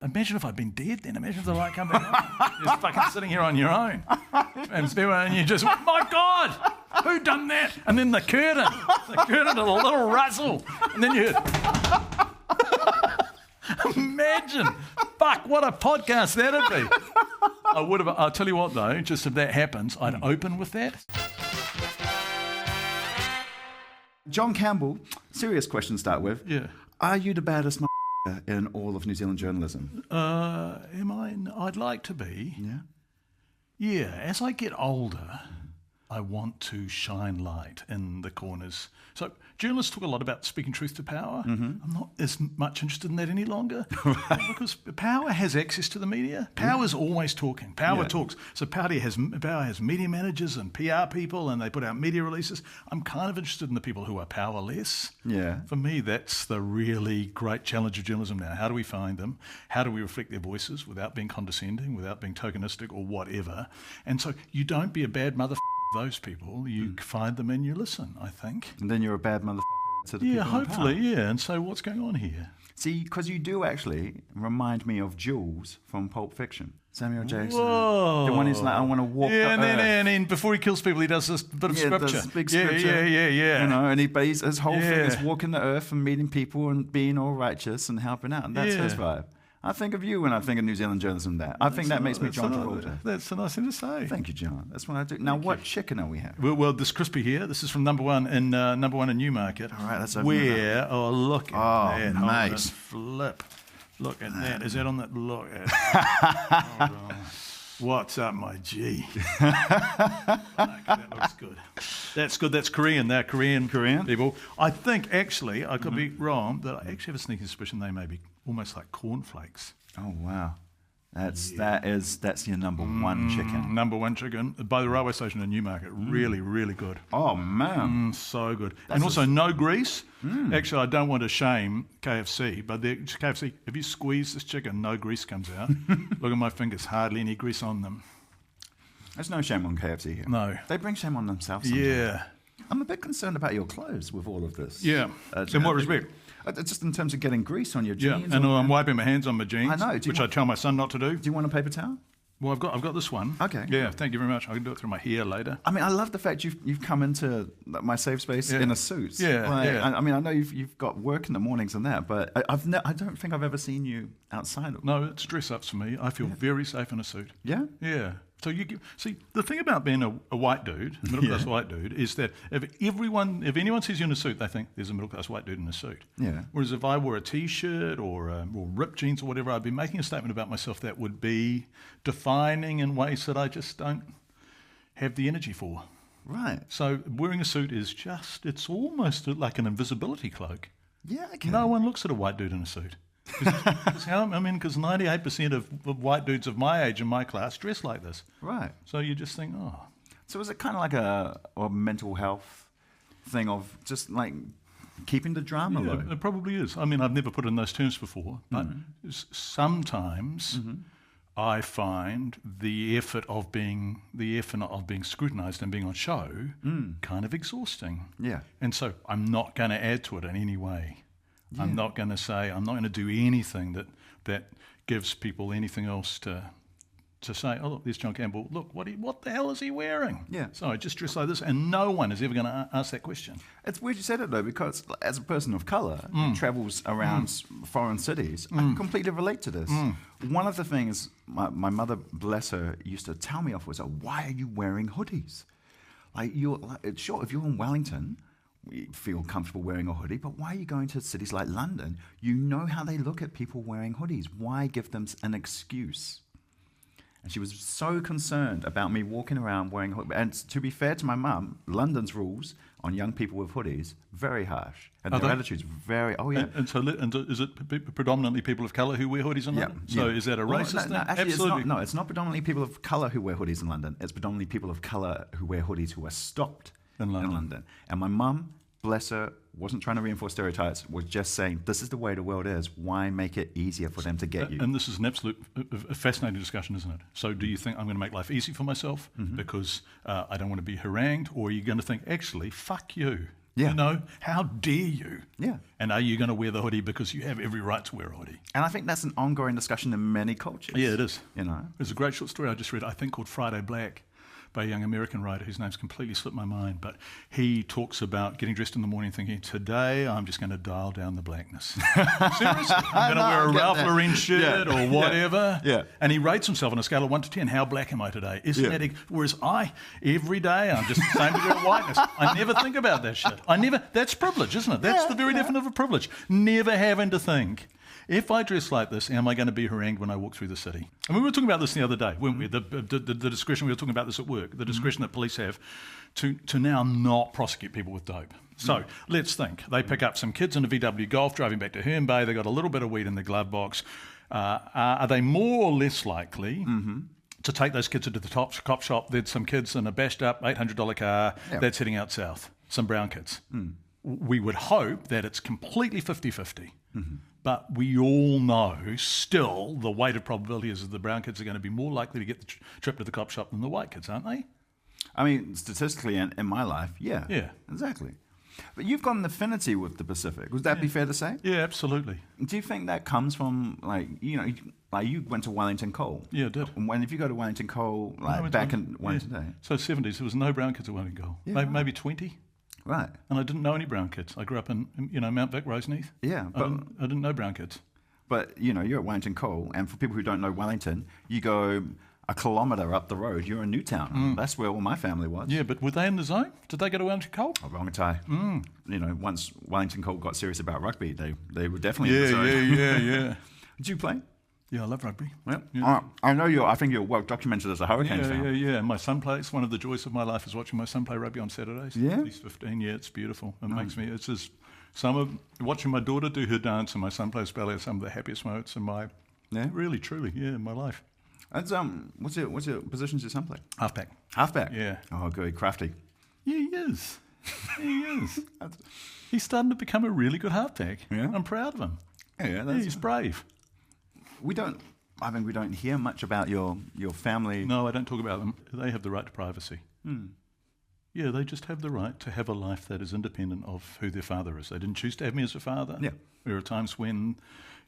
Imagine if I'd been dead then. Imagine if the light come back on. You're just fucking sitting here on your own. And you just, my God, who done that? And then the curtain did a little rustle. And then you heard, imagine, fuck, what a podcast that'd be. I'll tell you what though, just if that happens, I'd open with that. John Campbell, serious question to start with. Yeah. Are you the baddest in all of New Zealand journalism? Am I? I'd like to be. Yeah. Yeah, as I get older, I want to shine light in the corners. So journalists talk a lot about speaking truth to power. Mm-hmm. I'm not as much interested in that any longer because power has access to the media. Power's always talking. Power talks. So power has media managers and PR people, and they put out media releases. I'm kind of interested in the people who are powerless. Yeah. For me, that's the really great challenge of journalism now. How do we find them? How do we reflect their voices without being condescending, without being tokenistic or whatever? And so you don't be a bad motherfucker. Those people, you find them and you listen, I think. And then you're a bad motherfucker to the people in hopefully, power. And so what's going on here? See, because you do actually remind me of Jules from Pulp Fiction. Samuel Jackson. Whoa. The one who's like, I want to walk the and earth. then before he kills people, he does this bit of scripture. This big scripture. Yeah. You know, and his whole thing is walking the earth and meeting people and being all righteous and helping out. And that's his vibe. I think of you when I think of New Zealand journalism there. I think that makes me John Travolta. That's a nice thing to say. Thank you, John. That's what I do. Now, what chicken are we having? Well, this crispy here. This is from number one in Newmarket. All right, let's open Where? Oh, look at that. Mate. Flip. Look at that. Is that on that? Look at that. What's up, my G? That looks good. That's good. That's Korean. They're Korean people. I think, actually, I could be wrong, but I actually have a sneaking suspicion they may be almost like cornflakes. Oh, wow. That's your number one chicken. Number one chicken by the railway station in Newmarket. Really, really good. Oh, man. So good. And also no grease. Actually, I don't want to shame KFC, but KFC, if you squeeze this chicken, no grease comes out. Look at my fingers, hardly any grease on them. There's no shame on KFC here. No. They bring shame on themselves sometimes. Yeah. I'm a bit concerned about your clothes with all of this. Yeah. In what respect? Just in terms of getting grease on your jeans. Yeah, and I'm wiping my hands on my jeans, I know. I tell my son not to do. Do you want a paper towel? Well, I've got this one. Okay. Yeah, thank you very much. I can do it through my hair later. I mean, I love the fact you've come into my safe space in a suit. Yeah, I mean, I know you've got work in the mornings and that, but I don't think I've ever seen you outside. No, it's dress-ups for me. I feel very safe in a suit. Yeah? Yeah. So see, the thing about being a white dude, middle-class white dude, is that if anyone sees you in a suit, they think there's a middle-class white dude in a suit. Yeah. Whereas if I wore a T-shirt or ripped jeans or whatever, I'd be making a statement about myself that would be defining in ways that I just don't have the energy for. Right. So wearing a suit is it's almost like an invisibility cloak. Yeah, okay. No one looks at a white dude in a suit. Because 98% of white dudes of my age in my class dress like this. Right. So you just think, oh. So is it kind of like a mental health thing of just like keeping the drama low? It probably is. I mean, I've never put it in those terms before, but sometimes I find the effort of being scrutinised and being on show kind of exhausting. Yeah. And so I'm not going to add to it in any way. Yeah. I'm not going to do anything that gives people anything else to say, oh, look, there's John Campbell. Look, what the hell is he wearing? Yeah. So I just dress like this, and no one is ever going to ask that question. It's weird you said it, though, because as a person of colour who travels around foreign cities, I can completely relate to this. One of the things my mother, bless her, used to tell me off was, why are you wearing hoodies? Sure, if you're in Wellington, we feel comfortable wearing a hoodie, but why are you going to cities like London? You know how they look at people wearing hoodies. Why give them an excuse? And she was so concerned about me walking around wearing hoodies. And to be fair to my mum, London's rules on young people with hoodies, very harsh. And their attitude's very, And is it predominantly people of colour who wear hoodies in London? So is that a racist thing? No, actually, Absolutely. it's not predominantly people of colour who wear hoodies in London. It's predominantly people of colour who wear hoodies who are stopped in London. And my mum, bless her, wasn't trying to reinforce stereotypes, was just saying, this is the way the world is. Why make it easier for them to get you? And this is an absolute fascinating discussion, isn't it? So do you think I'm going to make life easy for myself because I don't want to be harangued? Or are you going to think, actually, fuck you? Yeah. You know, how dare you? Yeah. And are you going to wear the hoodie because you have every right to wear a hoodie? And I think that's an ongoing discussion in many cultures. Yeah, it is. You know? There's a great short story I just read, I think called Friday Black, by a young American writer whose name's completely slipped my mind, but he talks about getting dressed in the morning thinking, today I'm just going to dial down the blackness. Seriously, I'm going to wear a Ralph Lauren shirt or whatever. Yeah. And he rates himself on a scale of 1 to 10, how black am I today? Isn't that whereas every day I'm just the same degree of whiteness. I never think about that shit. That's privilege, isn't it? That's the very definition of a privilege. Never having to think, if I dress like this, am I going to be harangued when I walk through the city? I mean, we were talking about this the other day, weren't we? The discretion, we were talking about this at work, the discretion that police have to now not prosecute people with dope. So let's think. They pick up some kids in a VW Golf driving back to Herne Bay. They got a little bit of weed in the glove box. Are they more or less likely to take those kids into the cop shop? There's some kids in a bashed up $800 car that's heading out south, some brown kids. We would hope that it's completely 50-50. But we all know still the weighted probability is that the brown kids are going to be more likely to get the trip to the cop shop than the white kids, aren't they? I mean, statistically in my life, yeah. Yeah. Exactly. But you've got an affinity with the Pacific. Would that be fair to say? Yeah, absolutely. Do you think that comes from, like you went to Wellington Coal? Yeah, I did. And if you go to Wellington Coal, back in Wellington Day? So 70s, there was no brown kids at Wellington Coal. Yeah, maybe 20. Right. And I didn't know any brown kids. I grew up in Mount Vic, Roseneath. Yeah. But I didn't know brown kids. But, you're at Wellington Coal, and for people who don't know Wellington, you go a kilometre up the road, you're in Newtown. That's where all my family was. Yeah, but were they in the zone? Did they go to Wellington Coal? Oh, wrong tie. Once Wellington Coal got serious about rugby, they were definitely in the zone. Yeah. Did you play? Yeah, I love rugby. Well, yeah. I know I think you're well documented as a Hurricanes fan. Yeah. My son plays. One of the joys of my life is watching my son play rugby on Saturdays. Yeah? He's 15. Yeah, it's beautiful. It makes me, it's just, watching my daughter do her dance and my son plays ballet are some of the happiest moments in my, really, truly, in my life. That's, what's your positions your son play? Halfback. Halfback? Yeah. Oh, good. Crafty. Yeah, he is. He is. He's starting to become a really good halfback. Yeah? I'm proud of him. Yeah, he's brave. We don't hear much about your family. No, I don't talk about them. They have the right to privacy. Yeah, they just have the right to have a life that is independent of who their father is. They didn't choose to have me as a father. Yeah. There are times when,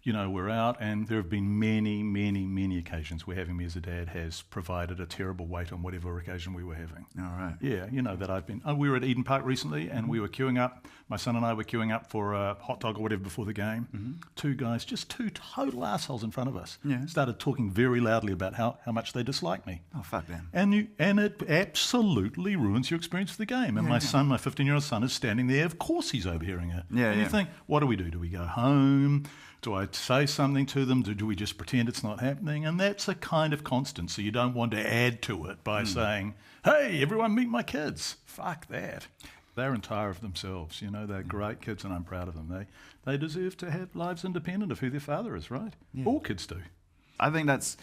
we're out, and there have been many, many, many occasions where having me as a dad has provided a terrible weight on whatever occasion we were having. All right. Yeah, that I've been... we were at Eden Park recently, and we were queuing up. My son and I were queuing up for a hot dog or whatever before the game. Two guys, just two total assholes in front of us, started talking very loudly about how much they dislike me. Oh, fuck them. And it absolutely ruins your experience of the game. And my son, my 15-year-old son, is standing there. Of course he's overhearing it. Yeah, and you think, what do we do? Do we go home? Do I say something to them? Do we just pretend it's not happening? And that's a kind of constant. So you don't want to add to it by saying, hey, everyone meet my kids. Fuck that. They're entire of themselves. They're great kids and I'm proud of them. They deserve to have lives independent of who their father is, right? Yeah. All kids do. I think that's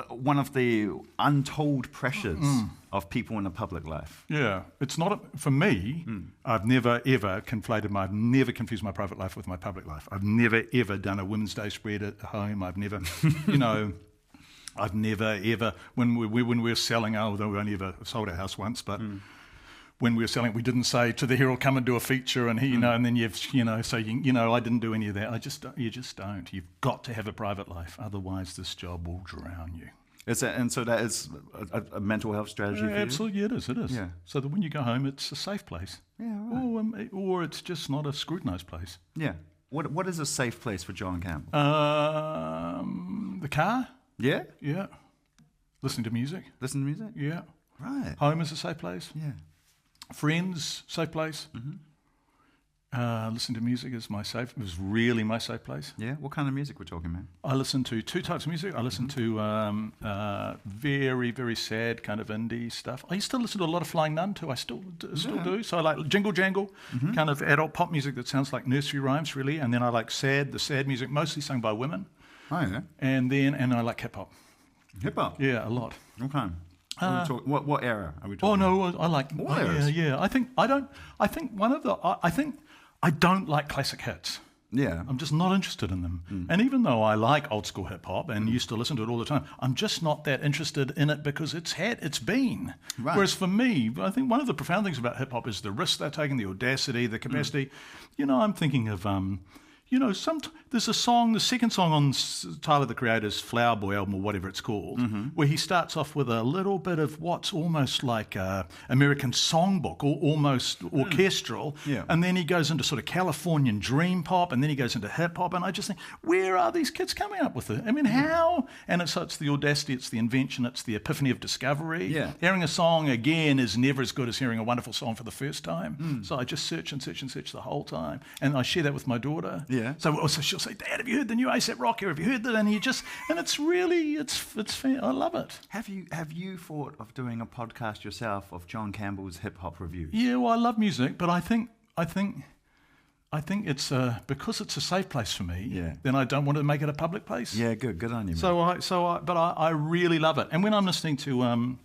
one of the untold pressures of people in the public life. Yeah, it's not for me. I've never ever I've never confused my private life with my public life. I've never ever done a Women's Day spread at home. I've never, I've never ever when we were selling. Although we only ever sold our house once, but. When we were selling, we didn't say to the Herald, "Come and do a feature," and and then I didn't do any of that. You just don't. You've got to have a private life, otherwise this job will drown you. And so that is a mental health strategy for you? Absolutely, it is. Yeah. So that when you go home, it's a safe place. Yeah, right. Or it's just not a scrutinised place. Yeah. What is a safe place for John Campbell? The car. Yeah? Yeah. Listening to music. Listen to music? Yeah. Right. Home is a safe place. Yeah. Friends, safe place. Listen to music is really my safe place. Yeah? What kind of music we're talking, man? I listen to two types of music. I listen to very, very sad kind of indie stuff. I used to listen to a lot of Flying Nun too. I still do. So I like Jingle Jangle, kind of adult pop music that sounds like nursery rhymes, really. And then I like the sad music, mostly sung by women. Oh, yeah. And I like hip hop. Hip hop? Yeah, a lot. Okay. What era are we talking? Oh no, I like. What eras? Yeah. I think I don't like classic hits. Yeah. I'm just not interested in them. And even though I like old school hip hop and used to listen to it all the time, I'm just not that interested in it because it's been. Right. Whereas for me, I think one of the profound things about hip hop is the risk they're taking, the audacity, the capacity. I'm thinking of there's a song, the second song on Tyler the Creator's Flower Boy album or whatever it's called, where he starts off with a little bit of what's almost like a American songbook, or almost orchestral, and then he goes into sort of Californian dream pop, and then he goes into hip hop, and I just think, where are these kids coming up with it? I mean, how? And it's the audacity, it's the invention, it's the epiphany of discovery. Yeah. Hearing a song again is never as good as hearing a wonderful song for the first time. So I just search and search and search the whole time, and I share that with my daughter. Yeah. So she'll say, "Dad, have you heard the new A$AP Rocky? Have you heard that?" And it's really, it's fair. I love it. Have you thought of doing a podcast yourself of John Campbell's hip hop reviews? Yeah, well, I love music, but I think it's because it's a safe place for me. Yeah. Then I don't want to make it a public place. Yeah, good on you, man. But I really love it. And when I'm listening to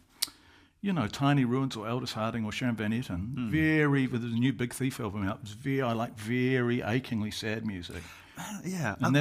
Tiny Ruins or Aldous Harding or Sharon Van Etten, with the new Big Thief album out, I like very achingly sad music. Yeah, and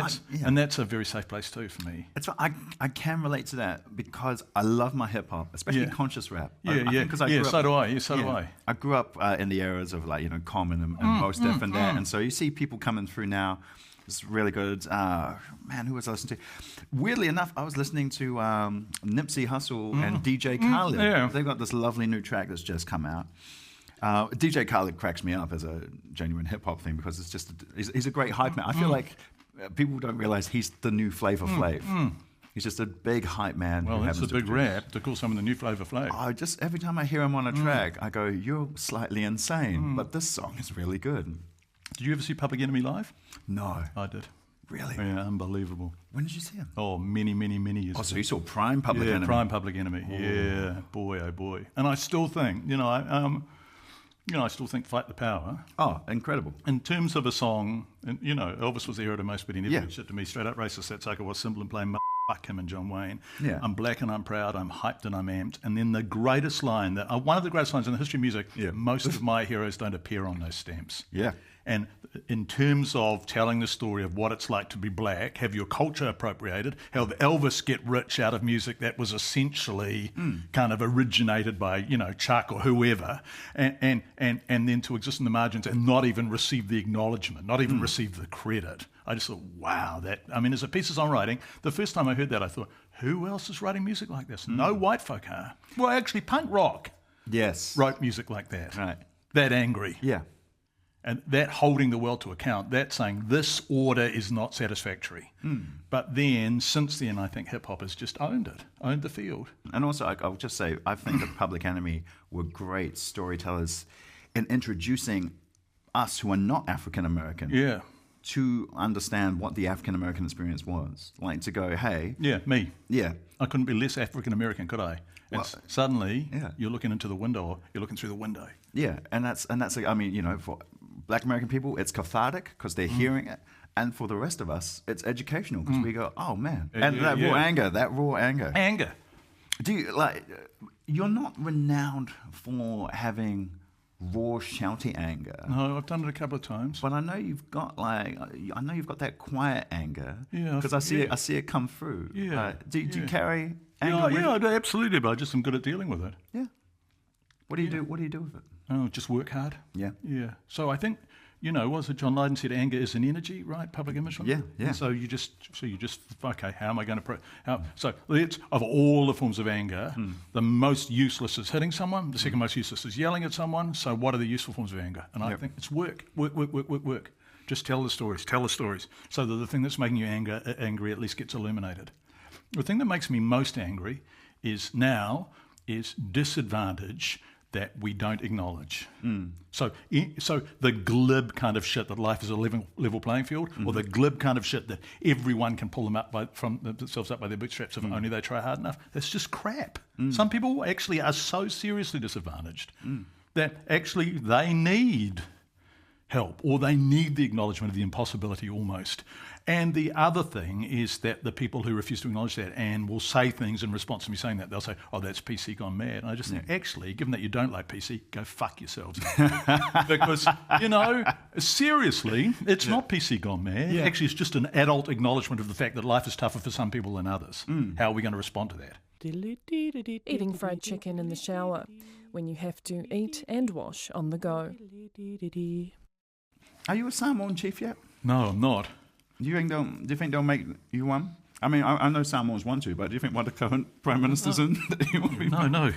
that's a very safe place too for me. I can relate to that because I love my hip hop, especially conscious rap. So do I. So do I. I grew up in the eras of Common and Mos Def and that, and so you see people coming through now. It's really good. Man, who was I listening to? Weirdly enough, I was listening to Nipsey Hussle and DJ Khaled. Yeah. They've got this lovely new track that's just come out. DJ Khaled cracks me up as a genuine hip hop thing because it's just he's a great hype man. I feel like people don't realize he's the new Flavor Flav. He's just a big hype man. Well, it's a big rap to call someone the new Flavor Flav. Every time I hear him on a track, I go, "You're slightly insane," but this song is really good. Did you ever see Public Enemy live? No. I did. Really? Yeah, unbelievable. When did you see him? Oh, many years ago. So you saw Prime Public Enemy? Yeah, Prime Public Enemy. Oh. Yeah, boy, oh boy. And I still think, I still think Fight the Power. Oh, incredible. In terms of a song, and Elvis was the hero to most, but he never did shit to me. Straight up racist, that sucker was simple and plain. Fuck him and John Wayne. Yeah. I'm black and I'm proud, I'm hyped and I'm amped. And then the greatest line, one of the greatest lines in the history of music, most of my heroes don't appear on those stamps. Yeah. And in terms of telling the story of what it's like to be black, have your culture appropriated, how the Elvis get rich out of music that was essentially kind of originated by, Chuck or whoever, and then to exist in the margins and not even receive the acknowledgement, not even receive the credit. I just thought, wow, as a piece of songwriting, the first time I heard that, I thought, who else is writing music like this? No white folk are. Well, actually, punk rock wrote music like that. Right. That angry. Yeah. And that holding the world to account, that saying this order is not satisfactory. But then, since then, I think hip-hop has just owned the field. And also, I'll just say, I think that Public Enemy were great storytellers in introducing us who are not African-American to understand what the African-American experience was. Like to go, hey... Yeah, me. Yeah. I couldn't be less African-American, could I? And suddenly, you're looking into the window, or you're looking through the window. Yeah, and that's for Black American people, it's cathartic because they're hearing it. And for the rest of us, it's educational because we go, oh, man. And that raw anger. Anger. Do you, you're not renowned for having raw, shouty anger. No, I've done it a couple of times. But I know you've got that quiet anger. Yeah. Because I see it come through. Yeah. Do you carry anger? Yeah, I do, absolutely, but I just am good at dealing with it. Yeah. What do you do? What do you do with it? Oh, just work hard. Yeah. Yeah. So I think, was it John Lydon said anger is an energy, right? Public image. Yeah, yeah. And so you just okay, how am I going to so of all the forms of anger, the most useless is hitting someone, the second most useless is yelling at someone. So what are the useful forms of anger? And I think it's work. Just tell the stories, so that the thing that's making you angry at least gets illuminated. The thing that makes me most angry is disadvantage that we don't acknowledge. So the glib kind of shit that life is a level playing field, or the glib kind of shit that everyone can pull themselves up by their bootstraps if only they try hard enough, that's just crap. Some people actually are so seriously disadvantaged that actually they need help, or they need the acknowledgement of the impossibility almost. And the other thing is that the people who refuse to acknowledge that and will say things in response to me saying that, they'll say, oh, that's PC gone mad. And I just think, actually, given that you don't like PC, go fuck yourselves. Because, seriously, it's not PC gone mad. Yeah. Actually, it's just an adult acknowledgement of the fact that life is tougher for some people than others. How are we going to respond to that? Eating fried chicken in the shower when you have to eat and wash on the go. Are you a Samoan chief yet? No, I'm not. Do you think they'll make you one? I mean, I know Samoans want to, but do you think one of the current prime ministers in that you want to be? No.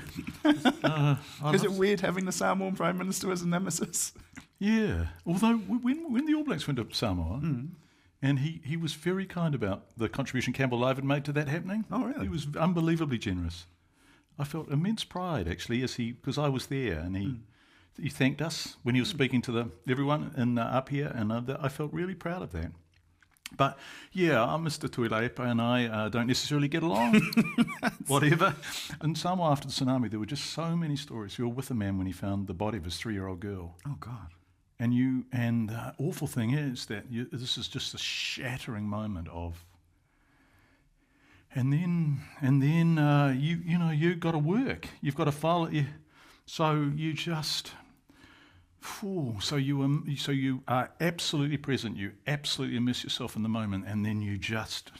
Is it weird having the Samoan prime minister as a nemesis? Yeah. Although when the All Blacks went to Samoa, and he was very kind about the contribution Campbell Live had made to that happening. Oh, really? He was unbelievably generous. I felt immense pride actually, because I was there, and he thanked us when he was speaking to everyone up here, and I felt really proud of that. But yeah, Mr. Tuilepa and I don't necessarily get along, whatever. In Samoa after the tsunami, there were just so many stories. You were with a man when he found the body of his 3-year-old girl. Oh God! And the awful thing is that this is just a shattering moment of. And then you got to work. You've got to follow. So you just. So you are absolutely present. You absolutely immerse yourself in the moment, and then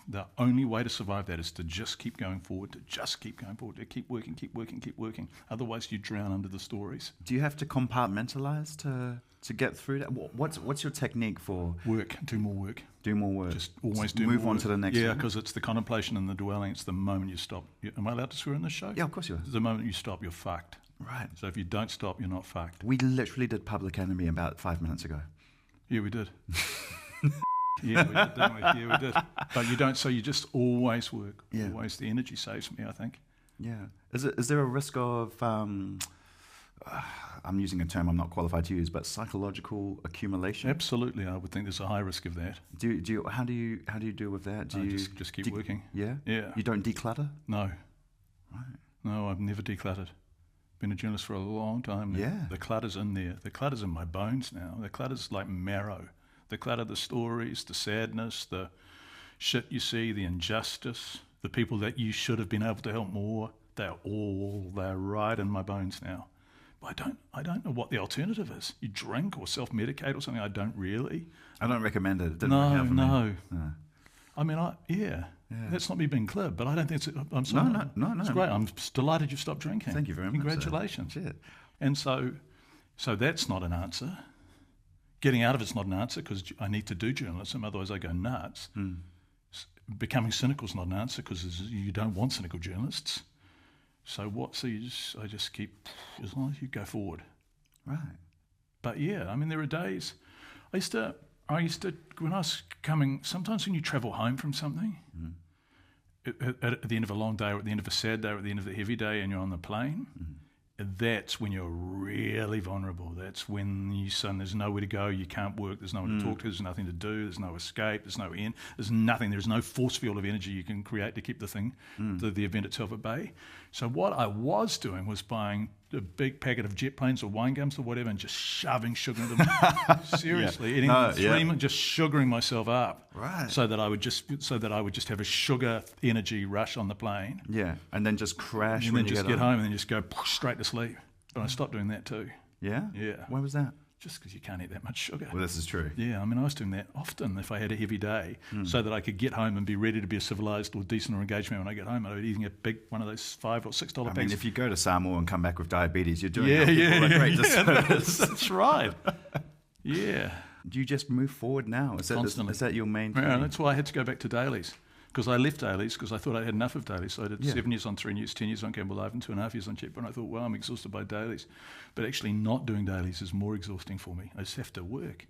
the only way to survive that is to just keep going forward, to keep working. Otherwise, you drown under the stories. Do you have to compartmentalize to get through that? What's your technique for work? Do more work. Do more work. Just always do move more on work. to the next. Yeah, one? because it's the contemplation and the dwelling. It's the moment you stop. Am I allowed to swear in this show? Yeah, of course you are. The moment you stop, you're fucked. Right. So if you don't stop, you're not fucked. We literally did Public Enemy about 5 minutes ago. Yeah, we did. Yeah, we did, didn't we? Yeah, we did. But you don't, so you just always work. Yeah. Always. The energy saves me, I think. Yeah. Is there a risk of, I'm using a term I'm not qualified to use, but psychological accumulation? Absolutely, I would think there's a high risk of that. How do you deal with that? Just keep working. Yeah? Yeah. You don't declutter? No. Right. No, I've never decluttered. Been a journalist for a long time now. Yeah. The clutter's in there. The clutter's in my bones now. The clutter's like marrow. The clutter, the stories, the sadness, the shit you see, the injustice, the people that you should have been able to help more, they're right in my bones now. But I don't know what the alternative is. You drink or self-medicate or something. I don't really. I don't recommend it. It didn't work out for me. No. I mean, yeah. That's not me being glib, but I don't think it's. I'm sorry. No. It's great. I'm delighted you've stopped drinking. Thank you very much. Congratulations. Shit. And so that's not an answer. Getting out of it's not an answer because I need to do journalism, otherwise I go nuts. Becoming cynical is not an answer because you don't want cynical journalists. So I just keep, as long as you go forward. Right. But yeah, I mean, there are days. I used to, when I was coming, sometimes when you travel home from something, at the end of a long day or at the end of a sad day or at the end of the heavy day and you're on the plane, that's when you're really vulnerable. That's when there's nowhere to go, you can't work, there's no one to talk to, there's nothing to do, there's no escape, there's no end, there's nothing, there's no force field of energy you can create to keep the thing, the event itself at bay. So what I was doing was buying a big packet of jet planes or wine gums or whatever and just shoving sugar into them. Seriously, eating them 3 months, just sugaring myself up. Right. So that I would just have a sugar energy rush on the plane. Yeah, and then just crash and when then you just get home and then just go straight to sleep. But I stopped doing that too. Yeah? Yeah. Why was that? Just because you can't eat that much sugar. Well, this is true. Yeah, I mean, I was doing that often if I had a heavy day so that I could get home and be ready to be a civilised or decent or engaged man when I get home. I was eating a big one of those $5 or $6 I packs. mean, if you go to Samoa and come back with diabetes, you're doing people a great disservice. That's right. Yeah. Do you just move forward now? Is that your main thing? Yeah, that's why I had to go back to dailies. Because I left dailies because I thought I had enough of dailies. So I did 7 years on 3 News, 10 years on Campbell Live and 2.5 years on Chip. And I thought, well, I'm exhausted by dailies. But actually not doing dailies is more exhausting for me. I just have to work.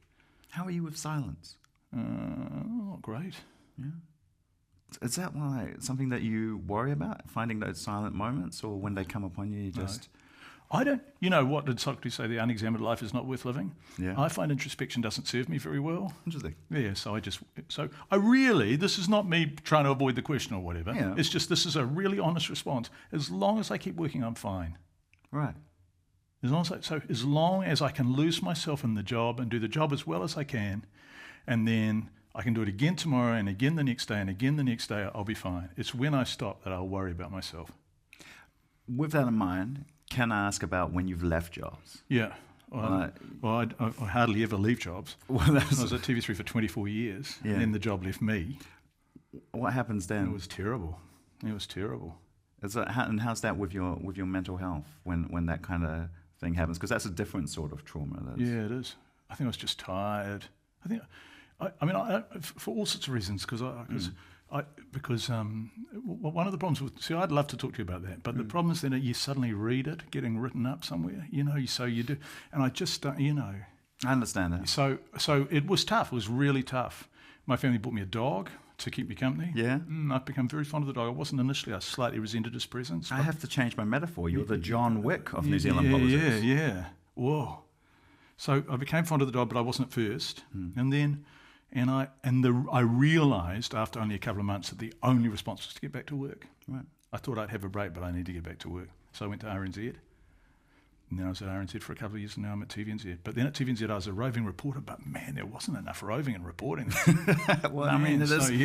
How are you with silence? Not great. Yeah. Is that something that you worry about, finding those silent moments, or when they come upon you, you just... I don't, what did Socrates say? The unexamined life is not worth living. Yeah. I find introspection doesn't serve me very well. Interesting. Yeah, this is not me trying to avoid the question or whatever. Yeah. It's just, this is a really honest response. As long as I keep working, I'm fine. Right. As long as I can lose myself in the job and do the job as well as I can, and then I can do it again tomorrow and again the next day and again the next day, I'll be fine. It's when I stop that I'll worry about myself. With that in mind, can I ask about when you've left jobs? Yeah. I hardly ever leave jobs. I was at TV3 for 24 years, and then the job left me. What happens then? It was terrible. And how's that with your mental health when that kind of thing happens? Because that's a different sort of trauma. Yeah, it is. I think I was just tired. For all sorts of reasons, because one of the problems with, I'd love to talk to you about that, but the problem is that you suddenly read it getting written up somewhere, so you do, and I just don't, I understand that. So it was tough. It was really tough. My family bought me a dog to keep me company. Yeah. I've become very fond of the dog. I wasn't initially. I slightly resented his presence. I have to change my metaphor. You're the John Wick of New Zealand politics. Yeah. Whoa. So I became fond of the dog, but I wasn't at first. And then, I realised after only a couple of months that the only response was to get back to work. Right. I thought I'd have a break, but I need to get back to work. So I went to RNZ. And then I was at RNZ for a couple of years, and now I'm at TVNZ. But then at TVNZ, I was a roving reporter. But man, there wasn't enough roving and reporting.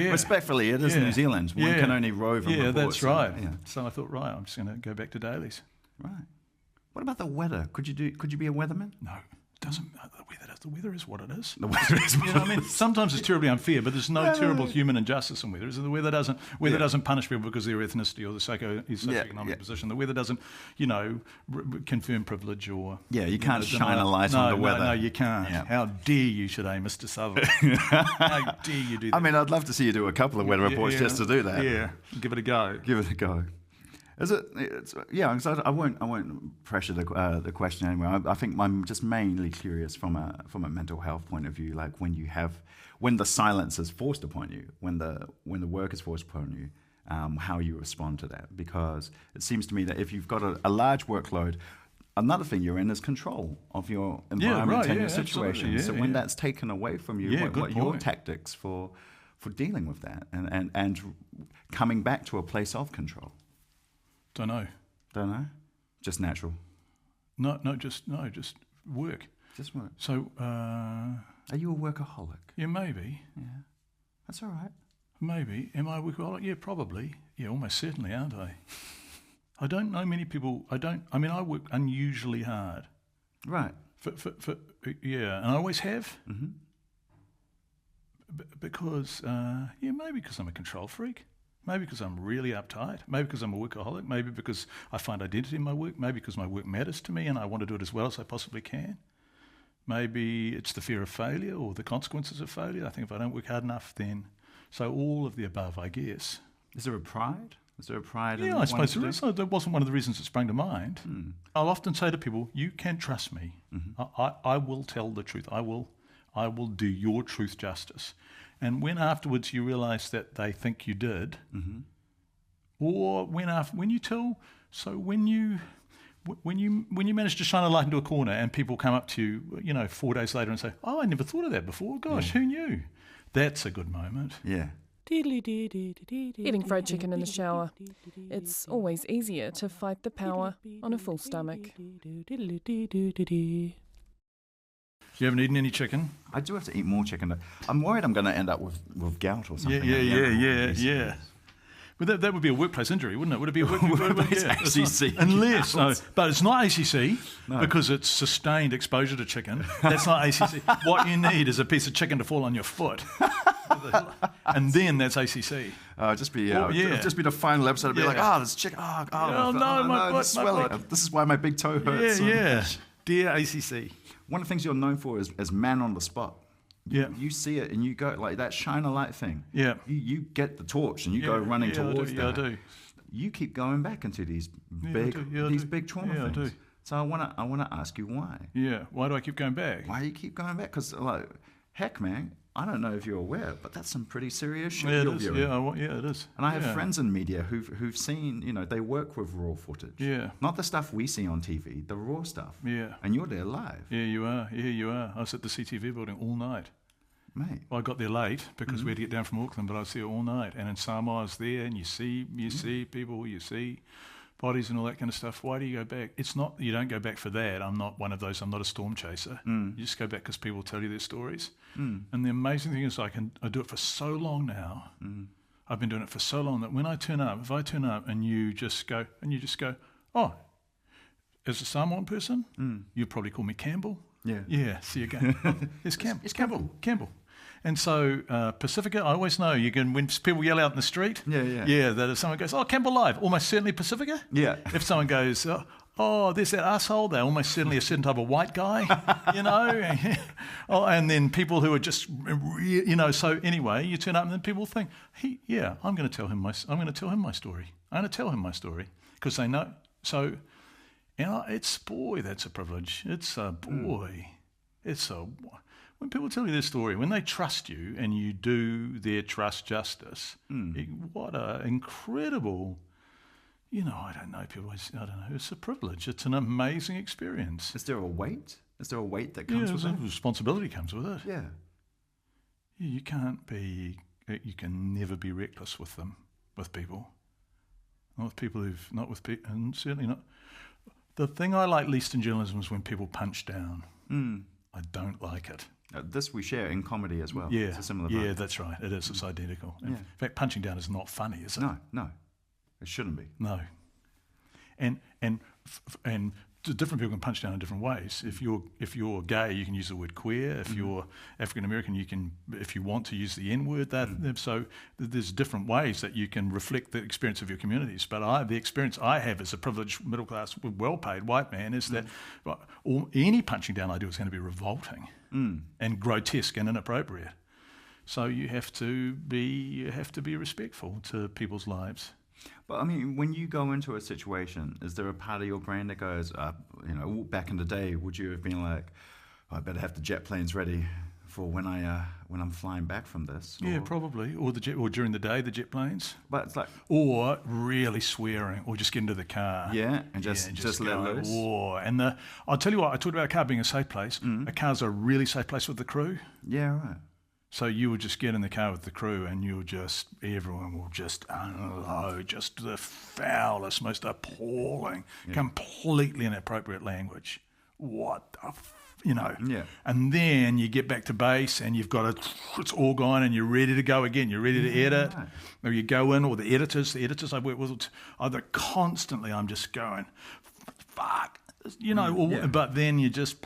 Respectfully, it is New Zealand. One can only rove and report. Yeah, that's right. So I thought, right, I'm just going to go back to dailies. Right. What about the weather? Could you be a weatherman? No. Doesn't the weather is what it is. The weather is what it is. Sometimes it's terribly unfair, but there's no terrible human injustice in weather. The weather doesn't punish people because of their ethnicity or the socioeconomic position. The weather doesn't, confirm privilege or you can't shine a light on the weather. No, you can't. Yeah. How dare you today, Mr. Sutherland? How dare you do that? I mean, I'd love to see you do a couple of weather reports just to do that. Yeah, give it a go. Is it? I won't pressure the question anyway. I think I'm just mainly curious from a mental health point of view, like when the silence is forced upon you, when the work is forced upon you, how you respond to that. Because it seems to me that if you've got a large workload, another thing you're in is control of your environment and your situation. Yeah, so when that's taken away from you, what are your tactics for dealing with that and coming back to a place of control? Don't know. Just natural. Just work. Just work. So, are you a workaholic? Yeah, maybe. Yeah, that's all right. Maybe. Am I a workaholic? Yeah, probably. Yeah, almost certainly, aren't I? I don't know many people. I work unusually hard. Right. And I always have. Mm-hmm. Because maybe because I'm a control freak. Maybe because I'm really uptight, maybe because I'm a workaholic, maybe because I find identity in my work, maybe because my work matters to me and I want to do it as well as I possibly can. Maybe it's the fear of failure or the consequences of failure. I think if I don't work hard enough, then... So all of the above, I guess. Is there a pride? Yeah, I suppose there is. That wasn't one of the reasons that sprang to mind. I'll often say to people, you can trust me. Mm-hmm. I will tell the truth. I will do your truth justice. And when afterwards you realise that they think you did, mm-hmm. or when you manage to shine a light into a corner and people come up to you, 4 days later and say, "Oh, I never thought of that before. Gosh, who knew?" That's a good moment. Yeah. Eating fried chicken in the shower. It's always easier to fight the power on a full stomach. You haven't eaten any chicken? I do have to eat more chicken. I'm worried I'm going to end up with gout or something. Yeah. But that would be a workplace injury, wouldn't it? Would it be a workplace ACC? Unless, no. But it's not ACC because it's sustained exposure to chicken. That's not ACC. What you need is a piece of chicken to fall on your foot. And then that's ACC. Just be the final episode. Be like, there's chicken. My foot, swelling. my foot. This is why my big toe hurts. Yeah. Dear ACC. One of the things you're known for is man on the spot. Yeah. You see it and you go, like that shine a light thing. Yeah. You get the torch and you go running towards that. Yeah, I do. You keep going back into these big trauma things. I do. So I wanna ask you why. Yeah. Why do I keep going back? Why do you keep going back? Because heck, man, I don't know if you're aware, but that's some pretty serious shit you're viewing. Yeah, it is. And I have friends in media who've seen, they work with raw footage. Yeah. Not the stuff we see on TV, the raw stuff. Yeah. And you're there live. Yeah, you are. Yeah, you are. I was at the CTV building all night. Mate. Well, I got there late because we had to get down from Auckland, but I was there all night. And in Samoa, I was there, and you see people, you see bodies and all that kind of stuff. Why do you go back? It's not, you don't go back for that. I'm not one of those. I'm not a storm chaser. You just go back because people tell you their stories. And the amazing thing is I do it for so long now. I've been doing it for so long that when I turn up, if I turn up and you just go, oh, as a Samoan person, you'd probably call me Campbell. Yeah, see you go. It's Campbell. It's Campbell. And so Pacifica, I always know when people yell out in the street, that if someone goes, oh, Campbell Live, almost certainly Pacifica. Yeah. If someone goes, oh, there's that asshole, they're almost certainly a certain type of white guy, and then people who are just, so anyway, you turn up and then people think, I'm going to tell him my story. I'm going to tell him my story because they know. So, that's a privilege. It's a boy. When people tell you their story, when they trust you and you do their trust justice, what an incredible, I don't know, it's a privilege. It's an amazing experience. Is there a weight? That comes with it? Responsibility comes with it. Yeah. You can never be reckless with people. And certainly not. The thing I like least in journalism is when people punch down. I don't like it. This we share in comedy as well. Yeah, it's a similar vibe. Yeah, that's right. It is. It's identical. In fact, punching down is not funny, is it? No, it shouldn't be. No, and different people can punch down in different ways. If you're gay, you can use the word queer. If you're African American, you can, if you want to, use the N word. So there's different ways that you can reflect the experience of your communities. But the experience I have as a privileged middle class, well-paid white man is that any punching down I do is going to be revolting and grotesque and inappropriate. So you have to be respectful to people's lives. But I mean, when you go into a situation, is there a part of your brain that goes, back in the day, would you have been like, I better have the jet planes ready for when I'm flying back from this? Yeah, probably. Or during the day, the jet planes. But it's like, or really swearing, or just get into the car. Yeah, and just let loose. And I'll tell you what, I talked about a car being a safe place. A car's a really safe place with the crew. Yeah, right. So you would just get in the car with the crew and everyone will just unload just the foulest, most appalling, completely inappropriate language. What the Yeah. And then you get back to base and it's all gone and you're ready to go again. You're ready to edit. Right. Or you go in, or the editors I work with, either constantly I'm just going, fuck, but then you just...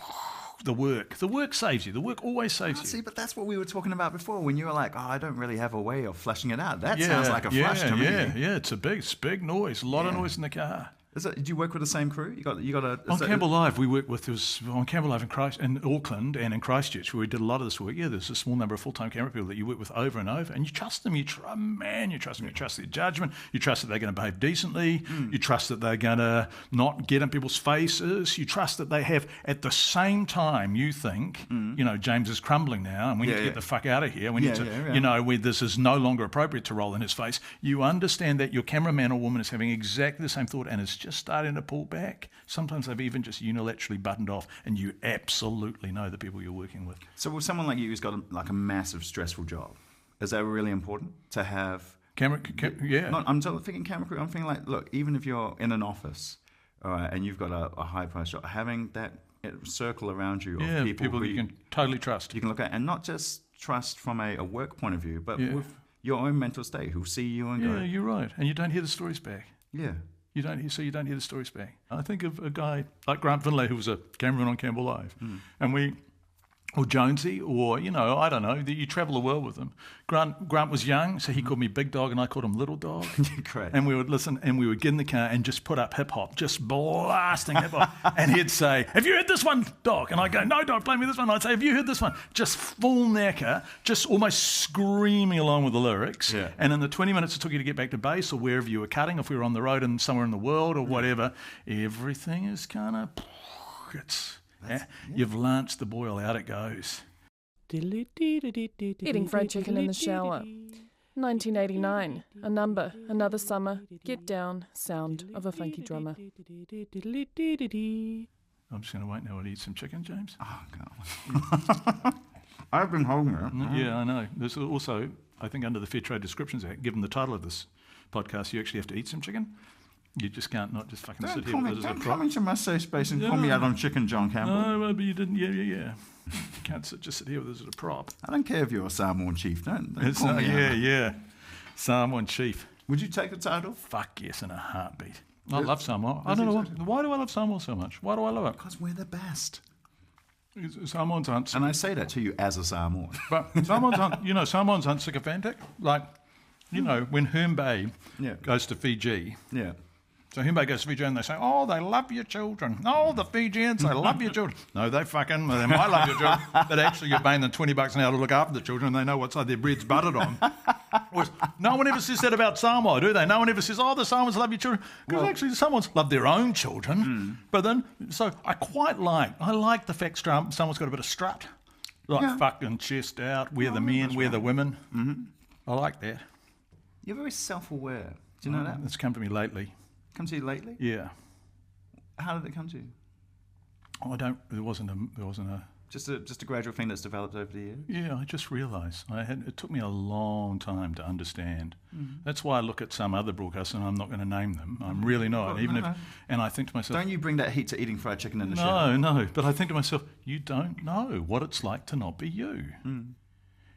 The work saves you. The work always saves you. See, but that's what we were talking about before when you were like, I don't really have a way of fleshing it out. That sounds like a flush to me. Yeah, it's big noise. A lot of noise in the car. Do you work with the same crew? On Campbell Live, we work with, on Campbell Live in Auckland and in Christchurch, where we did a lot of this work. Yeah, there's a small number of full-time camera people that you work with over and over, and you trust them. You trust them. You trust their judgment. You trust that they're going to behave decently. You trust that they're going to not get in people's faces. You trust that they have, at the same time, you think, James is crumbling now, and we need to get the fuck out of here. We need to, where this is no longer appropriate to roll in his face. You understand that your cameraman or woman is having exactly the same thought, and it's just starting to pull back. Sometimes they've even just unilaterally buttoned off, and you absolutely know the people you're working with. So with someone like you who's got a massive stressful job, is that really important to have camera? I'm thinking camera crew. I'm thinking like, look, even if you're in an office, all right, and you've got a high price job, having that circle around you of people who you can totally trust. You can look at, and not just trust from a work point of view, but with your own mental state, who'll see you and go, yeah, you're right, and you don't hear the stories back. Yeah. You don't hear the stories back. I think of a guy like Grant Finlay, who was a cameraman on Campbell Live, or Jonesy, or, I don't know, you travel the world with him. Grant was young, so he called me Big Dog and I called him Little Dog. Great. And we would listen and we would get in the car and just put up hip-hop, just blasting hip-hop. And he'd say, have you heard this one, Dog? And I'd go, no, Dog, play me this one. I'd say, have you heard this one? Just full knacker, just almost screaming along with the lyrics. Yeah. And in the 20 minutes it took you to get back to base or wherever you were cutting, if we were on the road and somewhere in the world or whatever, everything is kind of... You've launched the boil, out it goes. Eating fried chicken in the shower. 1989. A number, another summer. Get down, sound of a funky drummer. I'm just going to wait now and eat some chicken, James. Oh, God. I've been holding it. Yeah, I know. There's also, I think under the Fair Trade Descriptions Act, given the title of this podcast, you actually have to eat some chicken. You just can't not just fucking sit here Don't with it as a come prop. into my safe space and call me out on chicken, John Campbell. No, but you didn't. Yeah. You can't just sit here with it as a prop. I don't care if you're a Samoan chief. Don't call me out. Yeah. Samoan chief. Would you take the title? Fuck yes, in a heartbeat. I love Samoa. I don't know why do I love Samoa so much? Why do I love it? Because we're the best. Samoans aren't. And I say that to you as a Samoan. But Samoans aren't. Samoans aren't sycophantic. Like, when Hermbay goes to Fiji. Yeah. So Hermbay goes to Fiji and they say, "Oh, they love your children. Oh, the Fijians, they love your children." No, they might love your children, but actually you're paying them $20 an hour to look after the children and they know what side their bread's buttered on. No one ever says that about Samoa, do they? No one ever says, "Oh, the Samoans love your children." Because actually the Samoans love their own children. But then, so I like the fact Samoa's got a bit of strut. Fucking chest out, we're the men, we're the women. Mm-hmm. I like that. You're very self-aware. Do you know that? It's come to me lately. Come to you lately? Yeah. How did it come to you? Oh, there wasn't a. Just a gradual thing that's developed over the years. Yeah, I just realised it took me a long time to understand. Mm-hmm. That's why I look at some other broadcasters and I'm not going to name them. I'm really not. And I think to myself, don't you bring that heat to eating fried chicken in the shower? No. But I think to myself, you don't know what it's like to not be you. Mm.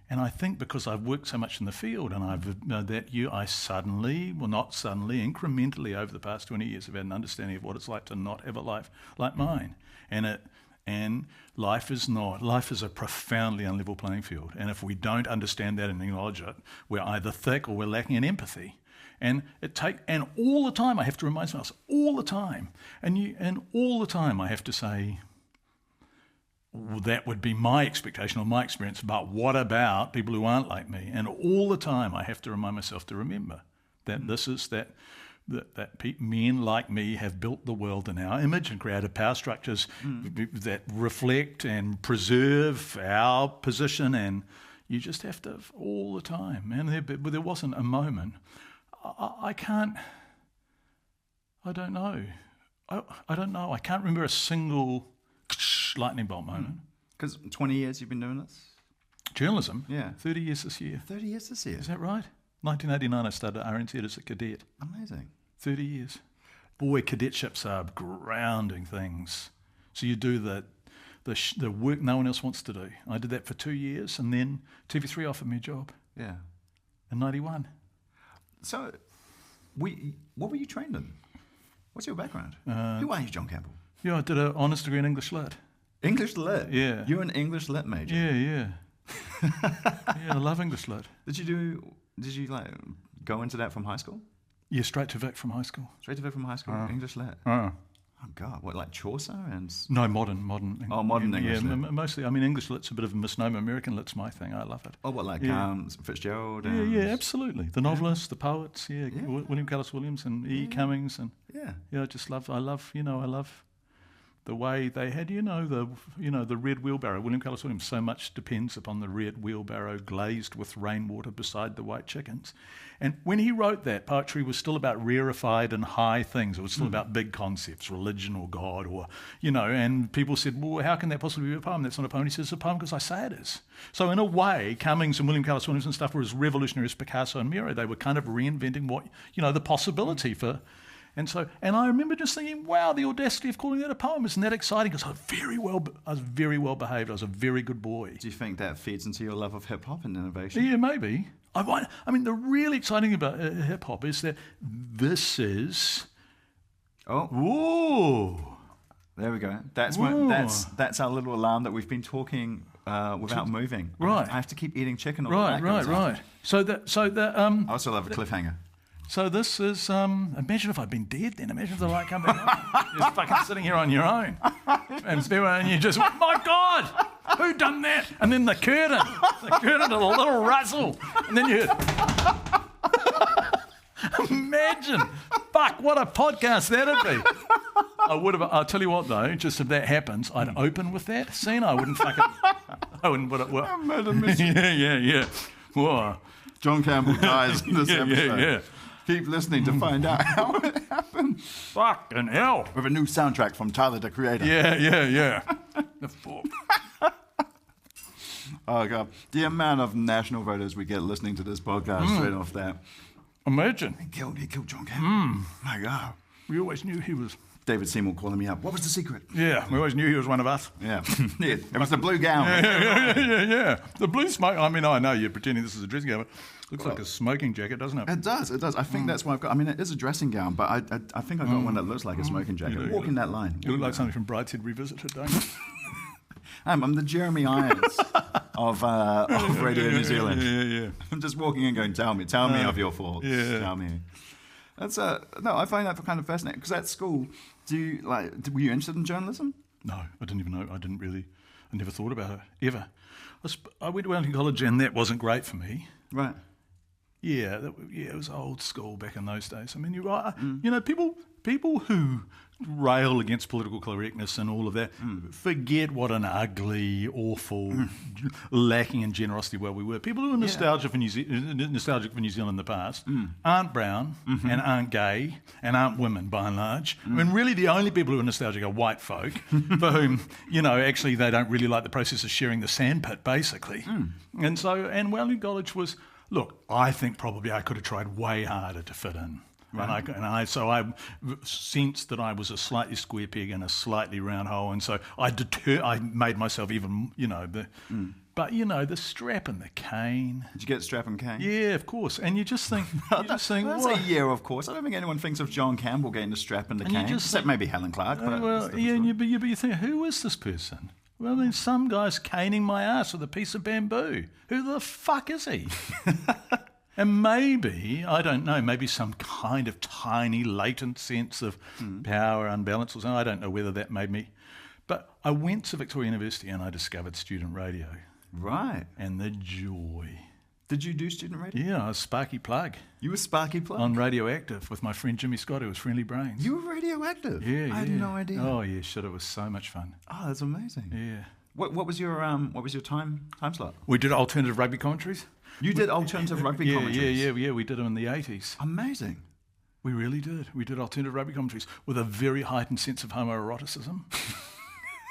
And I think because I've worked so much in the field and incrementally over the past 20 years have had an understanding of what it's like to not have a life like mine. And life is a profoundly unlevel playing field. And if we don't understand that and acknowledge it, we're either thick or we're lacking in empathy. And all the time I have to remind myself, all the time. And all the time I have to say, well, that would be my expectation or my experience, but what about people who aren't like me? And all the time I have to remind myself to remember that this is that men like me have built the world in our image and created power structures that reflect and preserve our position, and you just have to all the time. Man, there wasn't a moment. I don't know. I can't remember a single lightning bolt moment. Because 20 years you've been doing this? Journalism? Yeah. 30 years this year. 30 years this year? Is that right? 1989 I started at RNZ as a cadet. Amazing. 30 years. Boy, cadetships are grounding things. So you do the work no one else wants to do. I did that for 2 years and then TV3 offered me a job. Yeah. In 91. So, what were you trained in? What's your background? Who are you, John Campbell? Yeah, I did an honours degree in English Lit. English Lit? Yeah. You're an English Lit major? Yeah. Yeah, I love English Lit. Did you go into that from high school? Yeah, straight to Vic from high school. Straight to Vic from high school? English Lit? Oh, God, what, like Chaucer and... No, modern. Oh, modern English Lit. Yeah, mostly. I mean, English Lit's a bit of a misnomer. American Lit's my thing. I love it. Oh, what, like Fitzgerald? Yeah, absolutely. The novelists, the poets, William Carlos Williams and E. Cummings. And I love the way they had, the red wheelbarrow. William Carlos Williams, so much depends upon the red wheelbarrow glazed with rainwater beside the white chickens. And when he wrote that, poetry was still about rarefied and high things. It was still about big concepts, religion or God and people said, well, how can that possibly be a poem? That's not a poem. He says, it's a poem because I say it is. So in a way, Cummings and William Carlos Williams and stuff were as revolutionary as Picasso and Miro. They were kind of reinventing the possibility for... And I remember just thinking, wow, the audacity of calling that a poem, isn't that exciting? Because I was very well behaved. I was a very good boy. Do you think that feeds into your love of hip hop and innovation? Yeah, maybe. I mean, the really exciting thing about hip hop is that this is. Oh. Whoa. There we go. That's our little alarm that we've been talking without moving. Right. I have to keep eating chicken. Right. So I also love a cliffhanger. So this is, imagine if I'd been dead then. Imagine if the light come back. You're fucking sitting here on your own. And you just, my God, who done that? And then the curtain did a little rustle. And then you heard, imagine, fuck, what a podcast that'd be. I'll tell you what though, just if that happens, I'd open with that scene. I wouldn't put it well. Yeah. Whoa. John Campbell dies in this episode. Yeah. Keep listening to find out how it happened. Fucking hell. With a new soundtrack from Tyler, the Creator. Yeah. Oh, God. The amount of national voters we get listening to this podcast straight off that. Imagine. He killed John Campbell. My God. We always knew he was... David Seymour calling me up. What was the secret? Yeah, we always knew he was one of us. Yeah. Yeah. It was the blue gown. Yeah. The blue smoke... I mean, I know you're pretending this is a dressing gown, but it looks like a smoking jacket, doesn't it? It does. I think that's why I've got... I mean, it is a dressing gown, but I think I've got one that looks like a smoking jacket. Walking that line. You look like something from Brideshead Revisited, don't you? I'm the Jeremy Irons of Radio New Zealand. Yeah. I'm just walking in going, tell me of your faults. Yeah. Tell me. That's no, I find that kind of fascinating because at school, were you interested in journalism? No, I didn't even know. I never thought about it, ever. I went to Wellington College and that wasn't great for me. Right. Yeah, it was old school back in those days. I mean, you're right. You know, people who rail against political correctness and all of that forget what an ugly, awful, lacking in generosity world we were. People who are nostalgic for New Zealand in the past aren't brown and aren't gay and aren't women by and large. I mean, really, the only people who are nostalgic are white folk for whom, you know, actually they don't really like the process of sharing the sandpit, basically. And Wellington College was. Look, I think probably I could have tried way harder to fit in. Right. So I sensed that I was a slightly square peg in a slightly round hole, and so I made myself even, you know, but you know, the strap and the cane. Did you get strap and cane? Yeah, of course. And you just think, that's a year, of course. I don't think anyone thinks of John Campbell getting the strap and the cane, except maybe Helen Clark. But you think, who is this person? Well, I mean, some guy's caning my ass with a piece of bamboo. Who the fuck is he? And maybe, I don't know, maybe some kind of tiny latent sense of power, unbalance or something. I don't know whether that made me. But I went to Victoria University and I discovered student radio. Right. And the joy. Did you do student radio? Yeah, I was Sparky Plug. You were Sparky Plug? On Radioactive with my friend Jimmy Scott, who was Friendly Brains. You were Radioactive? Yeah. I had no idea. Oh, yeah, shit, it was so much fun. Oh, that's amazing. Yeah. What was your time slot? We did alternative rugby commentaries. You did alternative rugby commentaries? Yeah, we did them in the 80s. Amazing. We really did. We did alternative rugby commentaries with a very heightened sense of homoeroticism.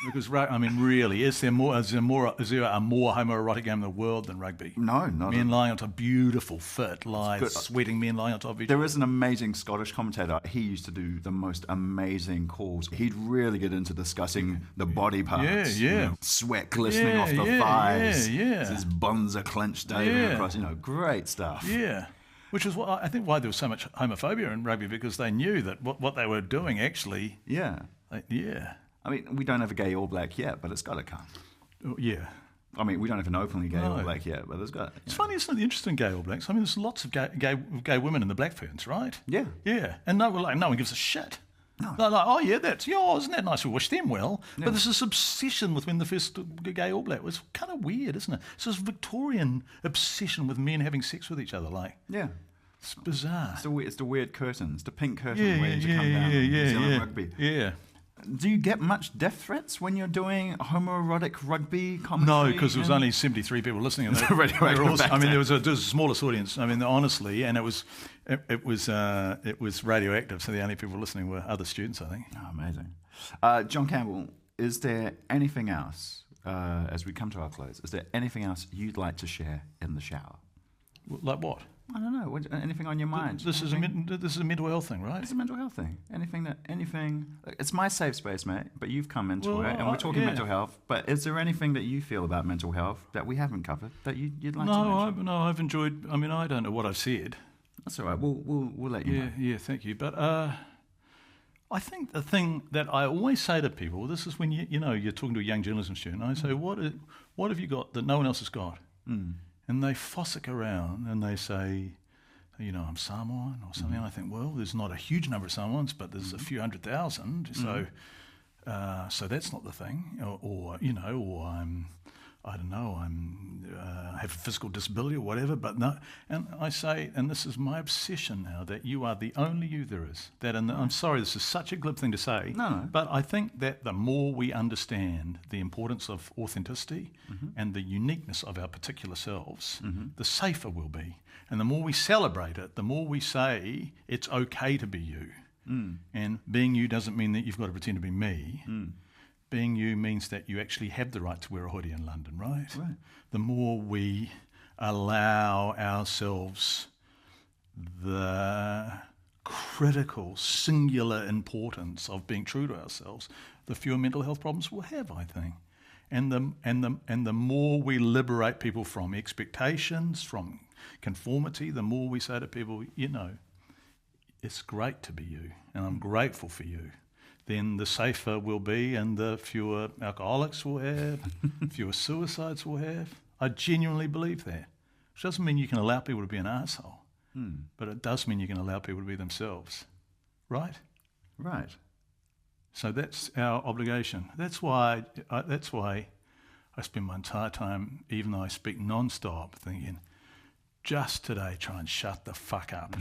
Because, I mean, really, is there a more homoerotic game in the world than rugby? No, not men lying on top, beautiful, fit, lithe, sweating men lying on top of each other. There is an amazing Scottish commentator. He used to do the most amazing calls. He'd really get into discussing the body parts. Yeah. You know, sweat glistening off the thighs. Yeah. His buns are clenched over across. You know, great stuff. Yeah. Which is why there was so much homophobia in rugby, because they knew that what they were doing actually. Yeah. I mean, we don't have a gay All Black yet, but it's got to come. Oh, yeah. I mean, we don't have an openly gay All Black yet, but it's got. It's funny, isn't it? The interest in gay All Blacks. I mean, there's lots of gay women in the Black Ferns, right? Yeah. Yeah. And no one gives a shit. No. They're like, oh yeah, that's yours. Isn't that nice? We wish them well. Yeah. But there's this obsession with when the first gay All Black was kind of weird, isn't it? It's this Victorian obsession with men having sex with each other, like. Yeah. It's bizarre. It's the weird curtains, the pink curtain waiting to come down in New Zealand rugby. Yeah. Do you get much death threats when you're doing homoerotic rugby commentary? No, because there was only 73 people listening. And there was a smallest audience. I mean, honestly, and it was radioactive, so the only people listening were other students, I think. Oh, amazing. John Campbell, is there anything else, as we come to our close, is there anything else you'd like to share in the shower? Like what? I don't know. Anything on your mind? This is a mental health thing, right? It's a mental health thing. Anything. It's my safe space, mate. But you've come into it, and we're talking mental health. But is there anything that you feel about mental health that we haven't covered that you'd like to mention? No, I've enjoyed. I mean, I don't know what I've said. That's all right. We'll let you know. Yeah, thank you. But I think the thing that I always say to people, this is when you're talking to a young journalism student. I say, what have you got that no one else has got? And they fossick around and they say, I'm Samoan or something. And I think, well, there's not a huge number of Samoans, but there's a few 100,000. So that's not the thing. Or I'm, I don't know, I have a physical disability or whatever. But no. And I say, and this is my obsession now, that you are the only you there is. I'm sorry, this is such a glib thing to say. No. But I think that the more we understand the importance of authenticity and the uniqueness of our particular selves, the safer we'll be. And the more we celebrate it, the more we say it's okay to be you. And being you doesn't mean that you've got to pretend to be me. Being you means that you actually have the right to wear a hoodie in London, right? The more we allow ourselves the critical, singular importance of being true to ourselves, the fewer mental health problems we'll have, I think. And the more we liberate people from expectations, from conformity, the more we say to people, it's great to be you, and I'm grateful for you, then the safer we'll be and the fewer alcoholics we'll have, fewer suicides we'll have. I genuinely believe that. Which doesn't mean you can allow people to be an arsehole, but it does mean you can allow people to be themselves, right? Right. So that's our obligation. That's why I spend my entire time, even though I speak non-stop, thinking, just today try and shut the fuck up.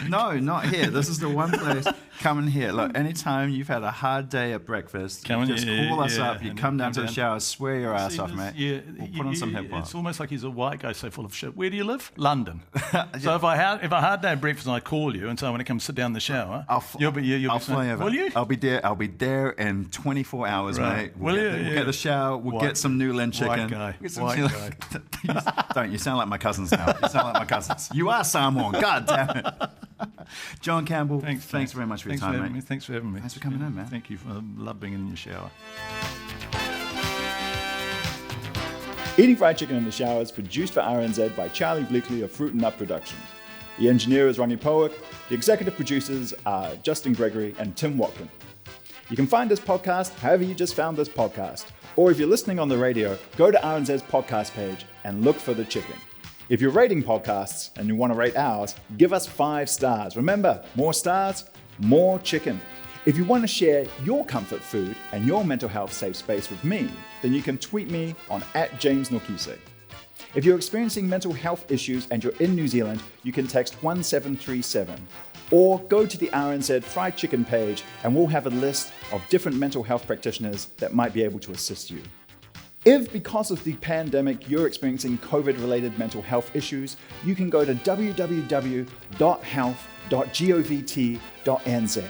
No, not here. This is the one place. Come in here. Look, anytime you've had a hard day at breakfast, call us up. You come down to the shower, swear your ass off, mate. Yeah, we'll put on some hip hop. It's almost like he's a white guy so full of shit. Where do you live? London. So if I had a hard day at breakfast and I call you and say I want to come sit down in the shower, you'll be fly over. Will you? I'll be there in 24 hours, mate. We'll get the shower. We'll get some new Lynn chicken. White guy. Don't you sound like my cousins now? You sound like my cousins. You are Samoan. God damn it. John Campbell, thanks very much for your time, mate. Thanks for having me. Thanks for coming in, man. Thank you. I love being in your shower. Eating Fried Chicken in the Shower is produced for RNZ by Charlie Bleakley of Fruit and Nut Productions. The engineer is Ronnie Powick. The executive producers are Justin Gregory and Tim Watkin. You can find this podcast however you just found this podcast. Or if you're listening on the radio, go to RNZ's podcast page and look for The Chicken. If you're rating podcasts and you want to rate ours, give us 5 stars. Remember, more stars, more chicken. If you want to share your comfort food and your mental health safe space with me, then you can tweet me on @James Nokise. If you're experiencing mental health issues and you're in New Zealand, you can text 1737. Or go to the RNZ Fried Chicken page and we'll have a list of different mental health practitioners that might be able to assist you. If, because of the pandemic, you're experiencing COVID-related mental health issues, you can go to www.health.govt.nz.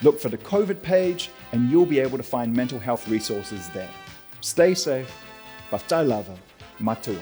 Look for the COVID page and you'll be able to find mental health resources there. Stay safe. Whatailava. Matua.